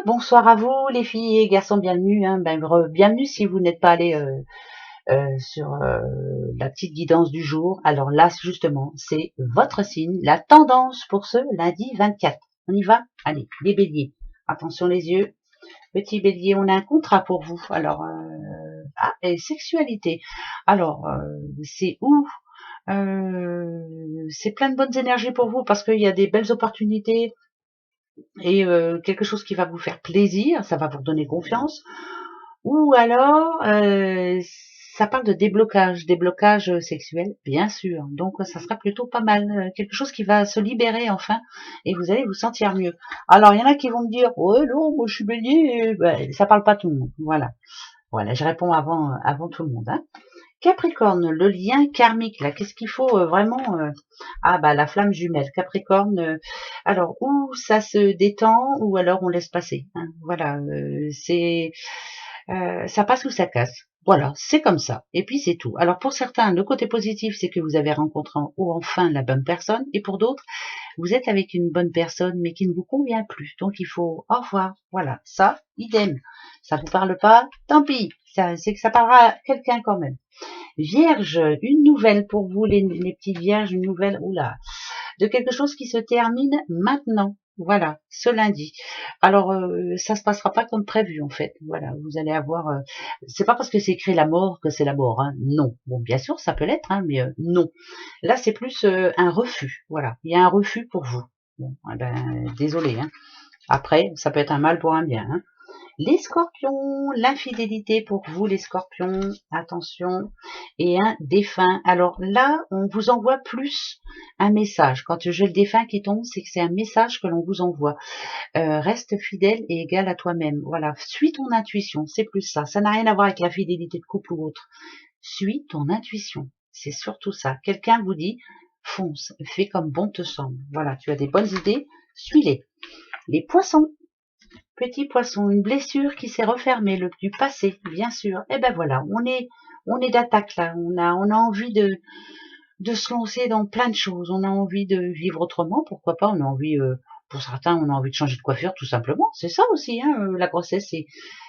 Bonsoir à vous les filles et garçons, bienvenue, hein, bienvenue si vous n'êtes pas allé sur la petite guidance du jour. Alors là justement c'est votre signe, la tendance pour ce lundi 24. On y va? Allez, les béliers, attention les yeux, petit bélier, on a un contrat pour vous. Alors et sexualité, alors c'est où? C'est plein de bonnes énergies pour vous parce qu'il y a des belles opportunités et quelque chose qui va vous faire plaisir, ça va vous donner confiance. Ou alors, ça parle de déblocage sexuel, bien sûr. Donc, ça sera plutôt pas mal. Quelque chose qui va se libérer enfin, et vous allez vous sentir mieux. Alors, il y en a qui vont me dire, ouais, non, moi je suis bélier. Ben, ça parle pas tout le monde. Voilà. Voilà, je réponds avant tout le monde. Hein. Capricorne, le lien karmique, là, qu'est-ce qu'il faut vraiment Ah bah la flamme jumelle, Capricorne. Alors ou ça se détend ou alors on laisse passer. Hein, voilà, c'est ça passe ou ça casse. Voilà, c'est comme ça. Et puis c'est tout. Alors pour certains, le côté positif, c'est que vous avez rencontré ou enfin la bonne personne, et pour d'autres, vous êtes avec une bonne personne mais qui ne vous convient plus. Donc il faut au revoir. Voilà, ça, idem. Ça vous parle pas, tant pis. Ça, c'est que ça parlera à quelqu'un quand même. Vierge, une nouvelle pour vous, les petites vierges, une nouvelle, oula, de quelque chose qui se termine maintenant. Voilà, ce lundi. Alors, ça se passera pas comme prévu en fait. Voilà, vous allez avoir. C'est pas parce que c'est écrit la mort que c'est la mort. Hein. Non. Bon, bien sûr, ça peut l'être, hein, mais non. Là, c'est plus un refus. Voilà, il y a un refus pour vous. Bon, eh ben, désolé. Hein. Après, ça peut être un mal pour un bien. Hein. Les scorpions, l'infidélité pour vous les scorpions, attention, et un défunt. Alors là, on vous envoie plus un message. Quand j'ai le défunt qui tombe, c'est que c'est un message que l'on vous envoie. Reste fidèle et égal à toi-même. Voilà, suis ton intuition, c'est plus ça. Ça n'a rien à voir avec la fidélité de couple ou autre. Suis ton intuition, c'est surtout ça. Quelqu'un vous dit, fonce, fais comme bon te semble. Voilà, tu as des bonnes idées, suis-les. Les poissons, petit poisson, une blessure qui s'est refermée, du passé, bien sûr. Et ben voilà, on est d'attaque là. On a envie de se lancer dans plein de choses. On a envie de vivre autrement, pourquoi pas. On a envie, pour certains, on a envie de changer de coiffure, tout simplement. C'est ça aussi, hein, la grossesse,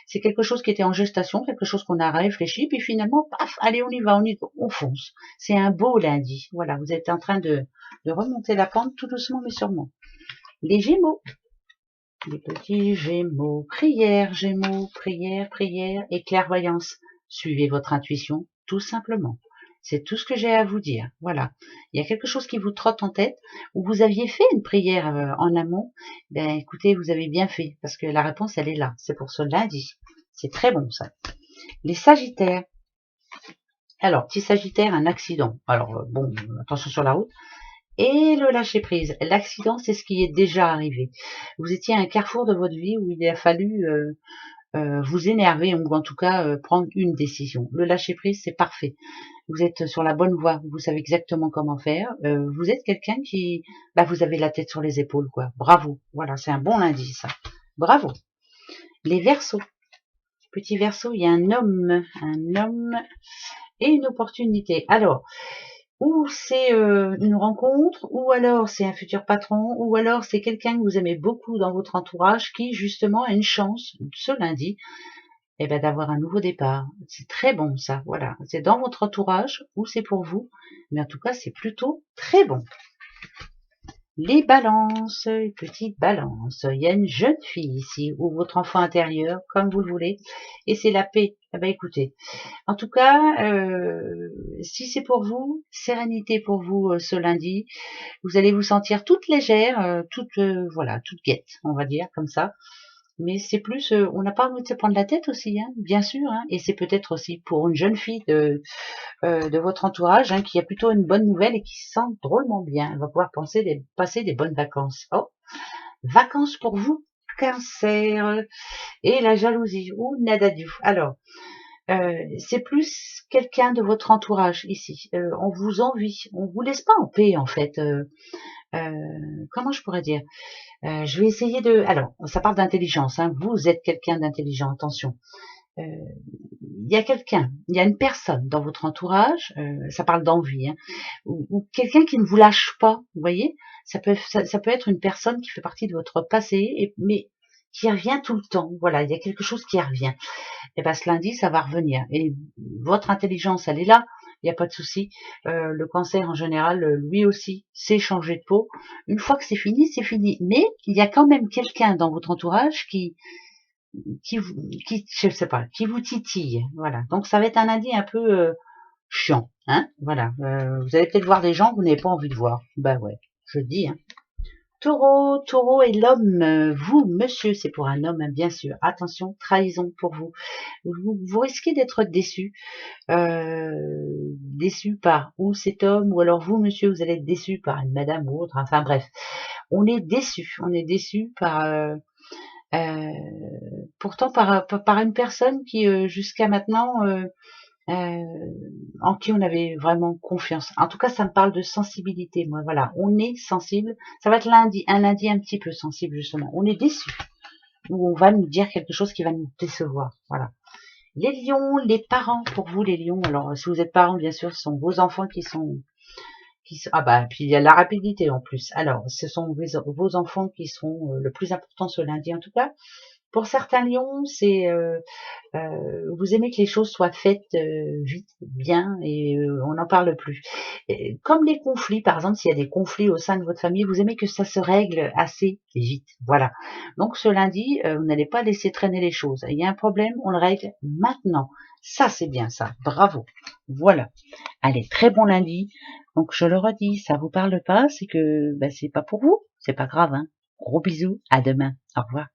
c'est quelque chose qui était en gestation, quelque chose qu'on a réfléchi, puis finalement, paf, allez, on y va, on fonce. C'est un beau lundi. Voilà, vous êtes en train de remonter la pente tout doucement mais sûrement. Les Gémeaux. Les petits Gémeaux, prière et clairvoyance. Suivez votre intuition, tout simplement. C'est tout ce que j'ai à vous dire. Voilà. Il y a quelque chose qui vous trotte en tête, ou vous aviez fait une prière en amont. Ben, écoutez, vous avez bien fait, parce que la réponse, elle est là. C'est pour ce lundi. C'est très bon, ça. Les Sagittaires. Alors, petit Sagittaire, un accident. Alors, bon, attention sur la route. Et le lâcher prise. L'accident, c'est ce qui est déjà arrivé. Vous étiez à un carrefour de votre vie où il a fallu vous énerver ou en tout cas prendre une décision. Le lâcher prise, c'est parfait. Vous êtes sur la bonne voie. Vous savez exactement comment faire. Vous êtes quelqu'un qui, bah, vous avez la tête sur les épaules, quoi. Bravo. Voilà, c'est un bon lundi, ça. Bravo. Les Verseaux. Petit Verseau, il y a un homme et une opportunité. Alors, ou c'est une rencontre, ou alors c'est un futur patron, ou alors c'est quelqu'un que vous aimez beaucoup dans votre entourage qui justement a une chance ce lundi d'avoir un nouveau départ. C'est très bon ça, voilà. C'est dans votre entourage ou c'est pour vous, mais en tout cas c'est plutôt très bon. Les balances, petite balance. Il y a une jeune fille ici, ou votre enfant intérieur, comme vous le voulez, et c'est la paix. Eh ben écoutez, en tout cas, si c'est pour vous, sérénité pour vous ce lundi. Vous allez vous sentir toute légère, voilà, toute guette, on va dire comme ça. Mais c'est plus, on n'a pas envie de se prendre la tête aussi, hein, bien sûr. Hein, et c'est peut-être aussi pour une jeune fille de votre entourage hein, qui a plutôt une bonne nouvelle et qui se sent drôlement bien. Elle va pouvoir passer des bonnes vacances. Oh, vacances pour vous, Cancer et la jalousie. Ou nada du. Alors, c'est plus quelqu'un de votre entourage ici. On vous envie, on vous laisse pas en paix en fait. Comment je pourrais dire je vais essayer de. Alors, ça parle d'intelligence. Hein. Vous êtes quelqu'un d'intelligent. Attention. Euh, il y a quelqu'un, il y a une personne dans votre entourage. Ça parle d'envie, hein, ou quelqu'un qui ne vous lâche pas. Vous voyez, ça peut être une personne qui fait partie de votre passé, mais qui revient tout le temps. Voilà, il y a quelque chose qui revient. Et ben ce lundi, ça va revenir. Et votre intelligence, elle est là. Il n'y a pas de souci. Le cancer en général, lui aussi, c'est changer de peau. Une fois que c'est fini, c'est fini. Mais il y a quand même quelqu'un dans votre entourage je sais pas, qui vous titille. Voilà. Donc ça va être un lundi un peu chiant, hein. Voilà. Vous allez peut-être voir des gens que vous n'avez pas envie de voir. Bah ouais, je le dis, hein. Taureau, taureau est l'homme. Vous, monsieur, c'est pour un homme, hein, bien sûr. Attention, trahison pour vous. Vous risquez d'être déçu. Déçu par ou cet homme, ou alors vous, monsieur, vous allez être déçu par une madame ou autre. Enfin bref, on est déçu. On est déçu par... pourtant par une personne qui, jusqu'à maintenant... en qui on avait vraiment confiance. En tout cas, ça me parle de sensibilité, moi. Voilà, on est sensible. Ça va être lundi, un lundi un petit peu sensible, justement. On est déçu. Ou on va nous dire quelque chose qui va nous décevoir. Voilà. Les lions, les parents, pour vous, les lions. Alors, si vous êtes parents, bien sûr, ce sont vos enfants ah bah, puis il y a la rapidité en plus. Alors, ce sont vos enfants qui seront le plus important ce lundi, en tout cas. Pour certains lions, c'est vous aimez que les choses soient faites vite, bien, et on n'en parle plus. Et comme les conflits, par exemple, s'il y a des conflits au sein de votre famille, vous aimez que ça se règle assez vite. Voilà. Donc ce lundi, vous n'allez pas laisser traîner les choses. Il y a un problème, on le règle maintenant. Ça, c'est bien ça. Bravo. Voilà. Allez, très bon lundi. Donc je le redis, ça vous parle pas, c'est que c'est pas pour vous. C'est pas grave, hein. Gros bisous. À demain. Au revoir.